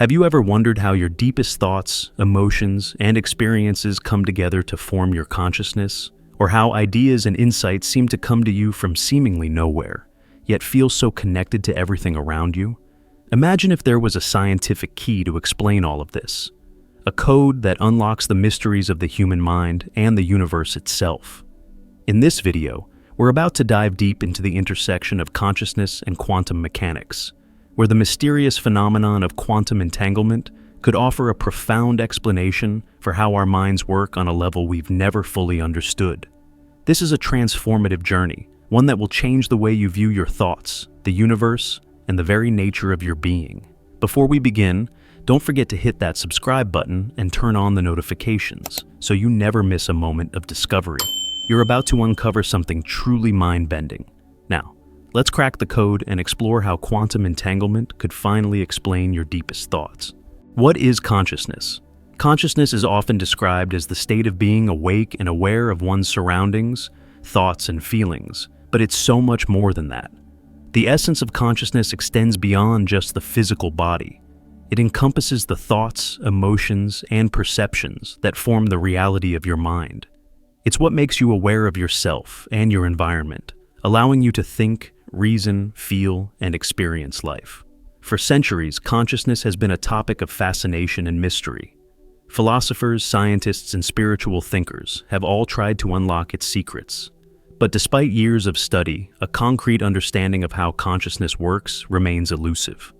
Have you ever wondered how your deepest thoughts, emotions, and experiences come together to form your consciousness? Or how ideas and insights seem to come to you from seemingly nowhere, yet feel so connected to everything around you? Imagine if there was a scientific key to explain all of this. A code that unlocks the mysteries of the human mind and the universe itself. In this video, we're about to dive deep into the intersection of consciousness and quantum mechanics, where the mysterious phenomenon of quantum entanglement could offer a profound explanation for how our minds work on a level we've never fully understood. This is a transformative journey, one that will change the way you view your thoughts, the universe, and the very nature of your being. Before we begin, don't forget to hit that subscribe button and turn on the notifications so you never miss a moment of discovery. You're about to uncover something truly mind-bending. Now, let's crack the code and explore how quantum entanglement could finally explain your deepest thoughts. What is consciousness? Consciousness is often described as the state of being awake and aware of one's surroundings, thoughts, and feelings, but it's so much more than that. The essence of consciousness extends beyond just the physical body. It encompasses the thoughts, emotions, and perceptions that form the reality of your mind. It's what makes you aware of yourself and your environment, allowing you to think, reason, feel, and experience life. For centuries, consciousness has been a topic of fascination and mystery. Philosophers, scientists, and spiritual thinkers have all tried to unlock its secrets. But despite years of study, a concrete understanding of how consciousness works remains elusive.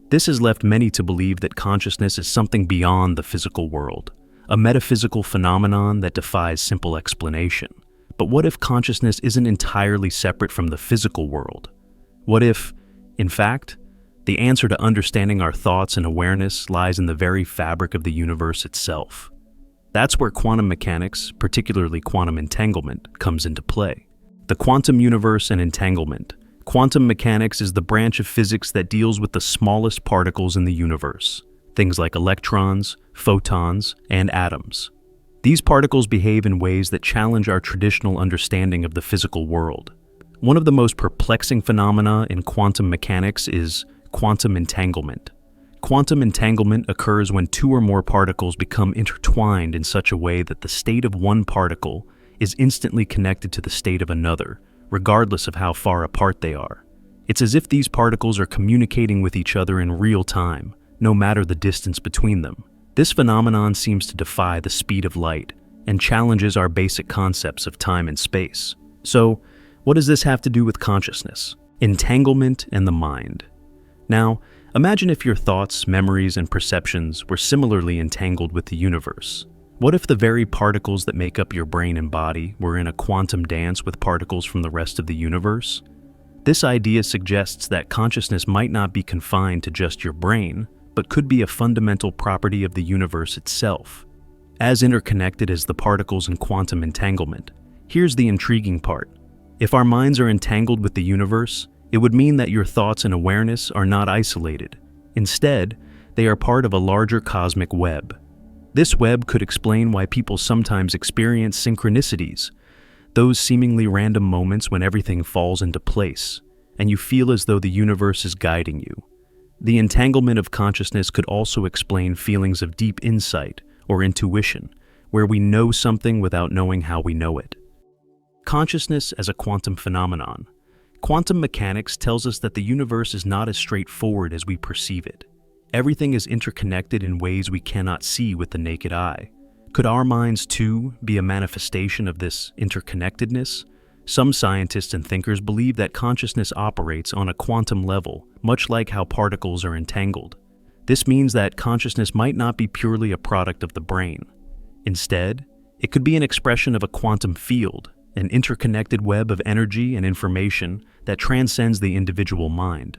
This has left many to believe that consciousness is something beyond the physical world, a metaphysical phenomenon that defies simple explanation. But what if consciousness isn't entirely separate from the physical world? What if, in fact, the answer to understanding our thoughts and awareness lies in the very fabric of the universe itself? That's where quantum mechanics, particularly quantum entanglement, comes into play. The quantum universe and entanglement. Quantum mechanics is the branch of physics that deals with the smallest particles in the universe, things like electrons, photons, and atoms. These particles behave in ways that challenge our traditional understanding of the physical world. One of the most perplexing phenomena in quantum mechanics is quantum entanglement. Quantum entanglement occurs when two or more particles become intertwined in such a way that the state of one particle is instantly connected to the state of another, regardless of how far apart they are. It's as if these particles are communicating with each other in real time, no matter the distance between them. This phenomenon seems to defy the speed of light and challenges our basic concepts of time and space. So, what does this have to do with consciousness? Entanglement and the mind. Now, imagine if your thoughts, memories, and perceptions were similarly entangled with the universe. What if the very particles that make up your brain and body were in a quantum dance with particles from the rest of the universe? This idea suggests that consciousness might not be confined to just your brain, but could be a fundamental property of the universe itself. As interconnected as the particles in quantum entanglement, here's the intriguing part. If our minds are entangled with the universe, it would mean that your thoughts and awareness are not isolated. Instead, they are part of a larger cosmic web. This web could explain why people sometimes experience synchronicities, those seemingly random moments when everything falls into place, and you feel as though the universe is guiding you. The entanglement of consciousness could also explain feelings of deep insight or intuition, where we know something without knowing how we know it. Consciousness as a quantum phenomenon. Quantum mechanics tells us that the universe is not as straightforward as we perceive it. Everything is interconnected in ways we cannot see with the naked eye. Could our minds, too, be a manifestation of this interconnectedness? Some scientists and thinkers believe that consciousness operates on a quantum level, much like how particles are entangled. This means that consciousness might not be purely a product of the brain. Instead, it could be an expression of a quantum field, an interconnected web of energy and information that transcends the individual mind.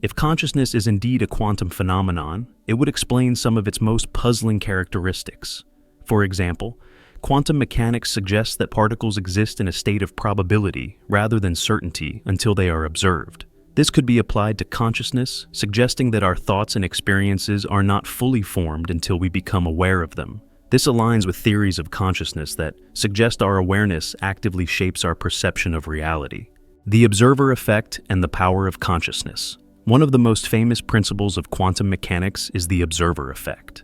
If consciousness is indeed a quantum phenomenon, it would explain some of its most puzzling characteristics. For example, quantum mechanics suggests that particles exist in a state of probability rather than certainty until they are observed. This could be applied to consciousness, suggesting that our thoughts and experiences are not fully formed until we become aware of them. This aligns with theories of consciousness that suggest our awareness actively shapes our perception of reality. The observer effect and the power of consciousness. One of the most famous principles of quantum mechanics is the observer effect.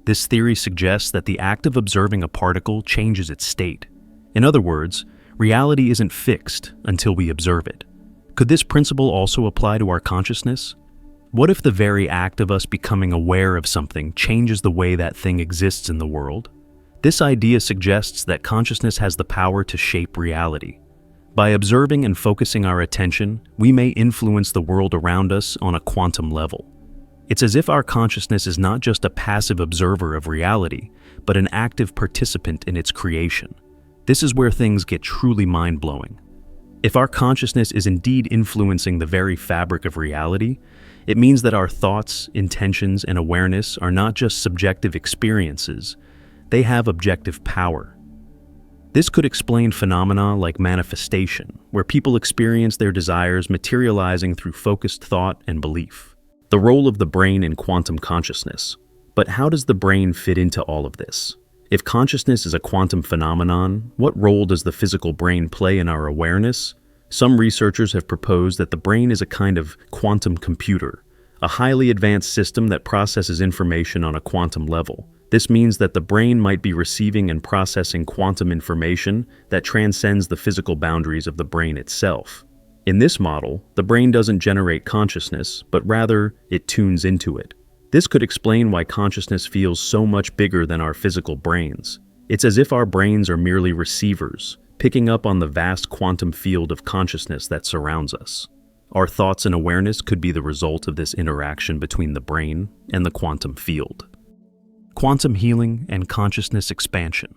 This theory suggests that the act of observing a particle changes its state. In other words, reality isn't fixed until we observe it. Could this principle also apply to our consciousness? What if the very act of us becoming aware of something changes the way that thing exists in the world? This idea suggests that consciousness has the power to shape reality. By observing and focusing our attention, we may influence the world around us on a quantum level. It's as if our consciousness is not just a passive observer of reality, but an active participant in its creation. This is where things get truly mind-blowing. If our consciousness is indeed influencing the very fabric of reality, it means that our thoughts, intentions, and awareness are not just subjective experiences, they have objective power. This could explain phenomena like manifestation, where people experience their desires materializing through focused thought and belief. The role of the brain in quantum consciousness. But how does the brain fit into all of this? If consciousness is a quantum phenomenon, what role does the physical brain play in our awareness? Some researchers have proposed that the brain is a kind of quantum computer, a highly advanced system that processes information on a quantum level. This means that the brain might be receiving and processing quantum information that transcends the physical boundaries of the brain itself. In this model, the brain doesn't generate consciousness, but rather, it tunes into it. This could explain why consciousness feels so much bigger than our physical brains. It's as if our brains are merely receivers, picking up on the vast quantum field of consciousness that surrounds us. Our thoughts and awareness could be the result of this interaction between the brain and the quantum field. Quantum healing and consciousness expansion.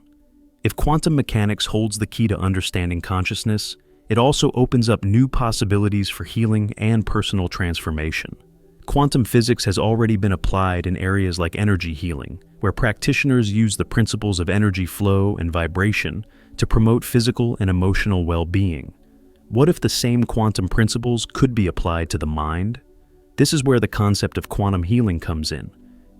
If quantum mechanics holds the key to understanding consciousness, it also opens up new possibilities for healing and personal transformation. Quantum physics has already been applied in areas like energy healing, where practitioners use the principles of energy flow and vibration to promote physical and emotional well-being. What if the same quantum principles could be applied to the mind? This is where the concept of quantum healing comes in.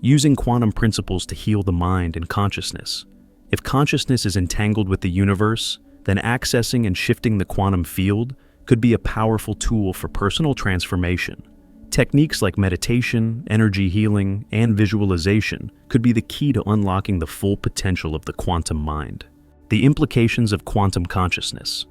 Using quantum principles to heal the mind and consciousness. If consciousness is entangled with the universe, then accessing and shifting the quantum field could be a powerful tool for personal transformation. Techniques like meditation, energy healing, and visualization could be the key to unlocking the full potential of the quantum mind. The implications of quantum consciousness.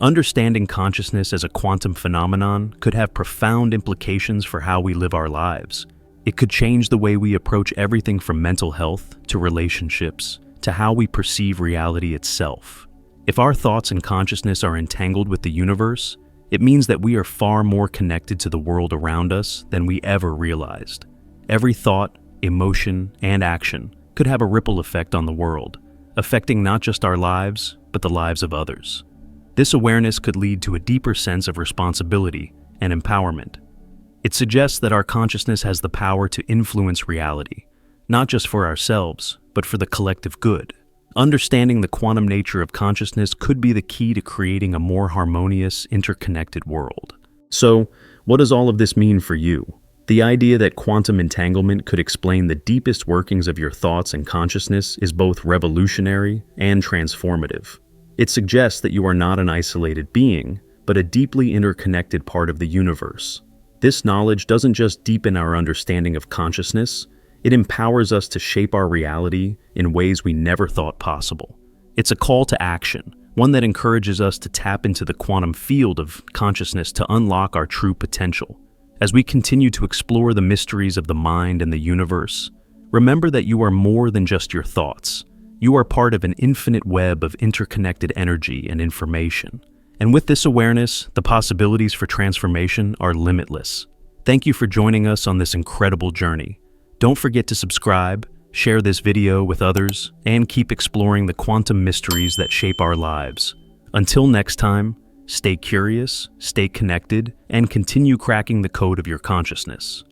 Understanding consciousness as a quantum phenomenon could have profound implications for how we live our lives. It could change the way we approach everything from mental health to relationships to how we perceive reality itself. If our thoughts and consciousness are entangled with the universe, it means that we are far more connected to the world around us than we ever realized. Every thought, emotion, and action could have a ripple effect on the world, affecting not just our lives, but the lives of others. This awareness could lead to a deeper sense of responsibility and empowerment. It suggests that our consciousness has the power to influence reality, not just for ourselves, but for the collective good. Understanding the quantum nature of consciousness could be the key to creating a more harmonious, interconnected world. So, what does all of this mean for you? The idea that quantum entanglement could explain the deepest workings of your thoughts and consciousness is both revolutionary and transformative. It suggests that you are not an isolated being, but a deeply interconnected part of the universe. This knowledge doesn't just deepen our understanding of consciousness, it empowers us to shape our reality in ways we never thought possible. It's a call to action, one that encourages us to tap into the quantum field of consciousness to unlock our true potential. As we continue to explore the mysteries of the mind and the universe, remember that you are more than just your thoughts. You are part of an infinite web of interconnected energy and information. And with this awareness, the possibilities for transformation are limitless. Thank you for joining us on this incredible journey. Don't forget to subscribe, share this video with others, and keep exploring the quantum mysteries that shape our lives. Until next time, stay curious, stay connected, and continue cracking the code of your consciousness.